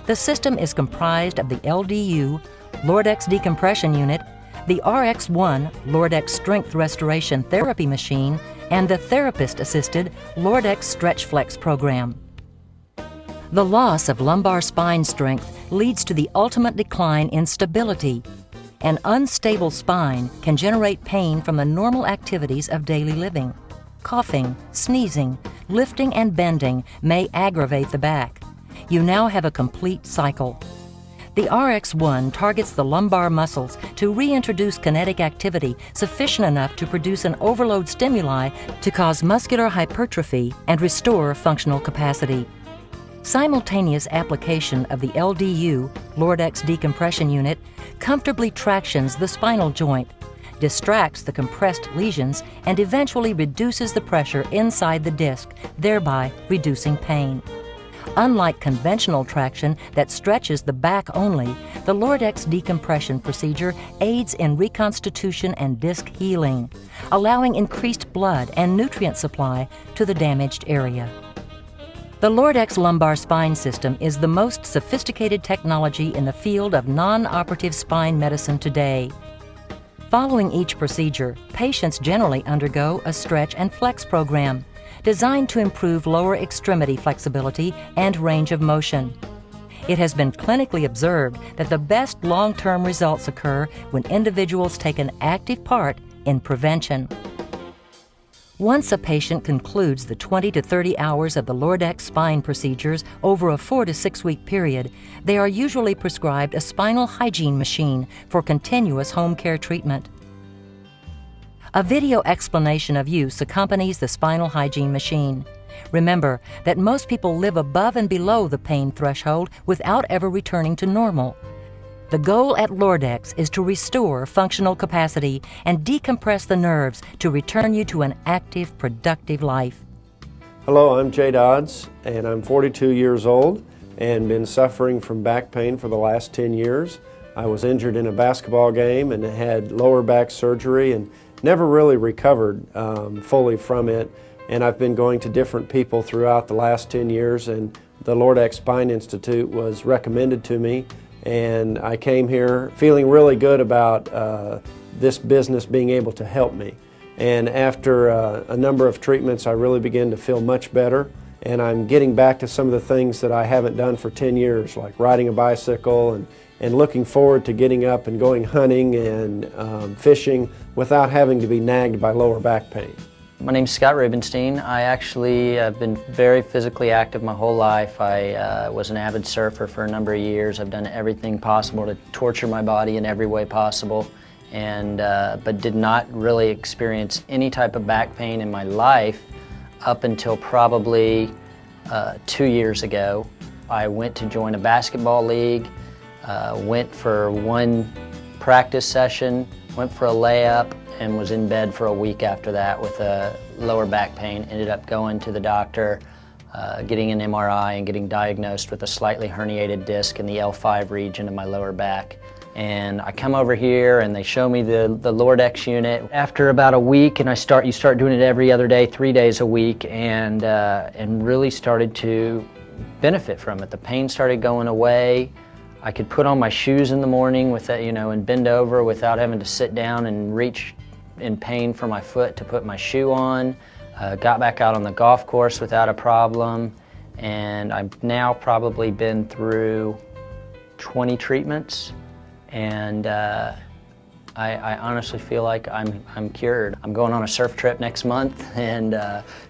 The system is comprised of the LDU, Lordex decompression unit, the RX1 Lordex Strength Restoration Therapy Machine, and the therapist-assisted Lordex Stretch Flex program. The loss of lumbar spine strength leads to the ultimate decline in stability. An unstable spine can generate pain from the normal activities of daily living. Coughing, sneezing, lifting, and bending may aggravate the back. You now have a complete cycle. The RX1 targets the lumbar muscles to reintroduce kinetic activity sufficient enough to produce an overload stimuli to cause muscular hypertrophy and restore functional capacity. Simultaneous application of the LDU, Lordex Decompression Unit, comfortably tractions the spinal joint, distracts the compressed lesions, and eventually reduces the pressure inside the disc, thereby reducing pain. Unlike conventional traction that stretches the back only, the Lordex decompression procedure aids in reconstitution and disc healing, allowing increased blood and nutrient supply to the damaged area. The Lordex lumbar spine system is the most sophisticated technology in the field of non-operative spine medicine today. Following each procedure, patients generally undergo a stretch and flex program designed to improve lower extremity flexibility and range of motion. It has been clinically observed that the best long-term results occur when individuals take an active part in prevention. Once a patient concludes the 20 to 30 hours of the Lordex spine procedures over a 4 to 6 week period, they are usually prescribed a spinal hygiene machine for continuous home care treatment. A video explanation of use accompanies the spinal hygiene machine. Remember that most people live above and below the pain threshold without ever returning to normal. The goal at Lordex is to restore functional capacity and decompress the nerves to return you to an active, productive life. Hello, I'm Jay Dodds, and I'm 42 years old and been suffering from back pain for the last 10 years. I was injured in a basketball game and had lower back surgery and never really recovered fully from it. And I've been going to different people throughout the last 10 years, and the Lordex Spine Institute was recommended to me. And I came here feeling really good about this business being able to help me. And after a number of treatments, I really began to feel much better. And I'm getting back to some of the things that I haven't done for 10 years, like riding a bicycle and looking forward to getting up and going hunting and fishing without having to be nagged by lower back pain. My name's Scott Rubenstein. I actually have been very physically active my whole life. I was an avid surfer for a number of years. I've done everything possible to torture my body in every way possible, but did not really experience any type of back pain in my life up until probably 2 years ago. I went to join a basketball league, went for one practice session, went for a layup, and was in bed for a week after that with a lower back pain. Ended up going to the doctor, getting an MRI and getting diagnosed with a slightly herniated disc in the L5 region of my lower back. And I come over here and they show me the Lordex unit. After about a week, and you start doing it every other day, 3 days a week, and really started to benefit from it. The pain started going away. I could put on my shoes in the morning with that, and bend over without having to sit down and reach in pain for my foot to put my shoe on. Got back out on the golf course without a problem, and I've now probably been through 20 treatments, and I honestly feel like I'm cured. I'm going on a surf trip next month and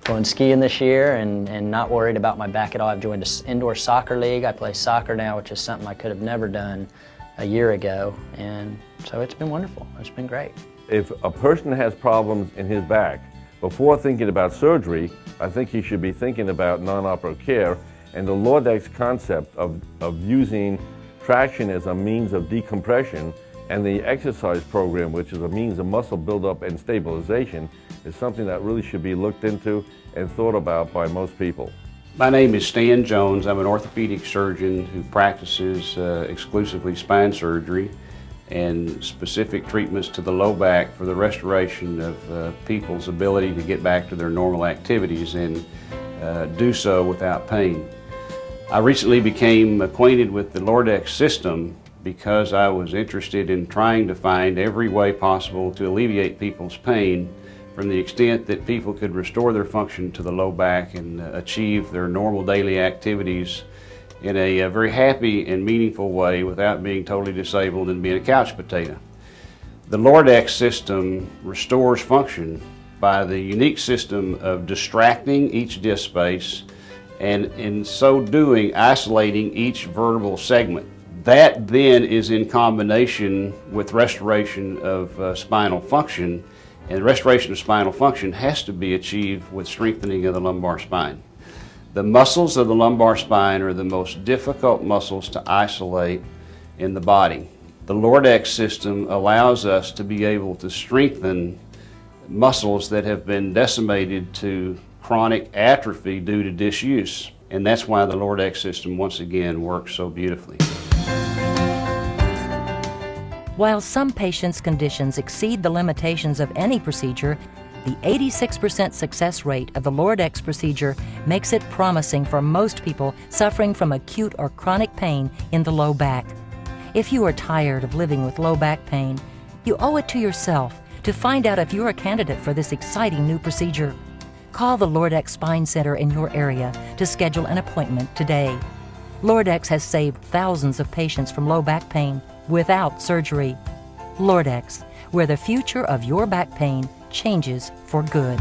going skiing this year and not worried about my back at all. I've joined an indoor soccer league. I play soccer now, which is something I could have never done a year ago, and so it's been wonderful. It's been great. If a person has problems in his back, before thinking about surgery, I think he should be thinking about non-operative care and the Lordex concept of using traction as a means of decompression, and the exercise program, which is a means of muscle buildup and stabilization, is something that really should be looked into and thought about by most people. My name is Stan Jones. I'm an orthopedic surgeon who practices exclusively spine surgery and specific treatments to the low back for the restoration of people's ability to get back to their normal activities and do so without pain. I recently became acquainted with the Lordex system because I was interested in trying to find every way possible to alleviate people's pain from the extent that people could restore their function to the low back and achieve their normal daily activities in a very happy and meaningful way without being totally disabled and being a couch potato. The Lordex system restores function by the unique system of distracting each disc space and in so doing isolating each vertebral segment. That then is in combination with restoration of spinal function, and restoration of spinal function has to be achieved with strengthening of the lumbar spine. The muscles of the lumbar spine are the most difficult muscles to isolate in the body. The Lordex system allows us to be able to strengthen muscles that have been decimated to chronic atrophy due to disuse. And that's why the Lordex system once again works so beautifully. While some patients' conditions exceed the limitations of any procedure, the 86% success rate of the Lordex procedure makes it promising for most people suffering from acute or chronic pain in the low back. If you are tired of living with low back pain, you owe it to yourself to find out if you're a candidate for this exciting new procedure. Call the Lordex Spine Center in your area to schedule an appointment today. Lordex has saved thousands of patients from low back pain without surgery. Lordex, where the future of your back pain changes for good.